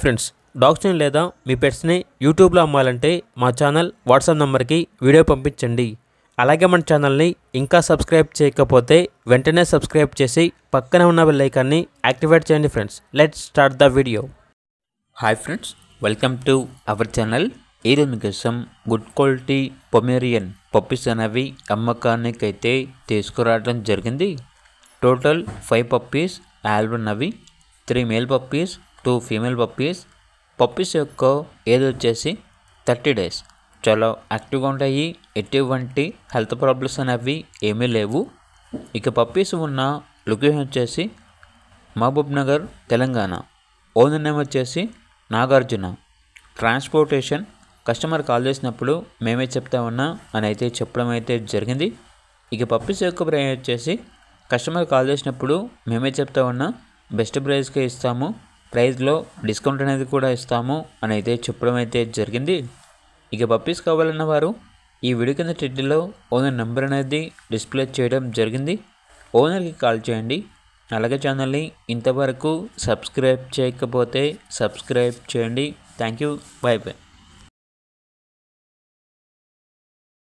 Friends, డాగ్స్ని లేదా మీ పెట్స్ని యూట్యూబ్లో అమ్మాలంటే మా ఛానల్ వాట్సాప్ నెంబర్కి వీడియో పంపించండి. అలాగే మన ఛానల్ని ఇంకా సబ్స్క్రైబ్ చేయకపోతే వెంటనే సబ్స్క్రైబ్ చేసి పక్కన ఉన్న బెల్ ఐకాన్ని యాక్టివేట్ చేయండి. Friends, let's start the video. Hi friends, welcome to our channel. ఈరోజు మీకోసం గుడ్ క్వాలిటీ పొమేరియన్ పప్పీస్ అనేవి అమ్మకానికి అయితే తీసుకురావడం జరిగింది. టోటల్ 5 పప్పీస్ యాడ్ ఉన్నవి. 3 male puppies, 2 female puppies. Puppies యొక్క ఏజ్ వచ్చేసి 30 డేస్. చాలా యాక్టివ్గా ఉంటాయి. ఎటువంటి హెల్త్ ప్రాబ్లమ్స్ అనేవి ఏమీ లేవు. ఇక పప్పీస్ ఉన్న లొకేషన్ వచ్చేసి మహబూబ్ నగర్, తెలంగాణ. ఓనర్ నేమ్ వచ్చేసి నాగార్జున. ట్రాన్స్పోర్టేషన్ కస్టమర్ కాల్ చేసినప్పుడు మేమే చెప్తా ఉన్నా అని అయితే చెప్పడం అయితే జరిగింది. ఇక పప్పీస్ యొక్క ప్రైస్ వచ్చేసి కస్టమర్ కాల్ చేసినప్పుడు మేమే చెప్తా ఉన్నా బెస్ట్ ప్రైస్కే ఇస్తాము, ప్రైస్లో డిస్కౌంట్ అనేది కూడా ఇస్తాము అని అయితే చెప్పడం అయితే జరిగింది. ఇక పప్పీస్ కావాలన్న వారు ఈ వీడియో కింద టైటిల్లో ఓనర్ నెంబర్ అనేది డిస్ప్లే చేయడం జరిగింది. ఓనర్కి కాల్ చేయండి. అలాగే ఛానల్ని ఇంతవరకు సబ్స్క్రైబ్ చేయకపోతే సబ్స్క్రైబ్ చేయండి. Thank you. By by.